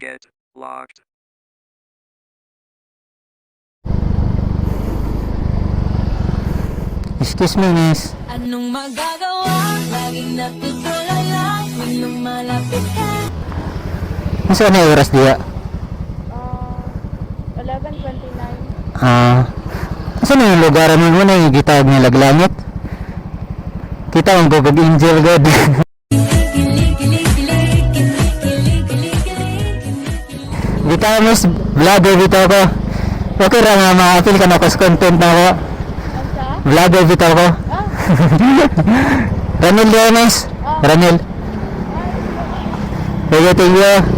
Get locked. Excuse me, miss. Anong magagawa? Laging natutulala tuwing lumalapit ka. Masa na oras diya? 11:29. Asa na yung lugar mo na yung gitawag niya laglangit? Kita ang gugog angel god. Bitaw mas vlogger bitaw ko. Okay ra nga ma-appeal ka na kas content na ko. Vlogger bitaw ko. Rannel Ranises. Rannel. Thank you.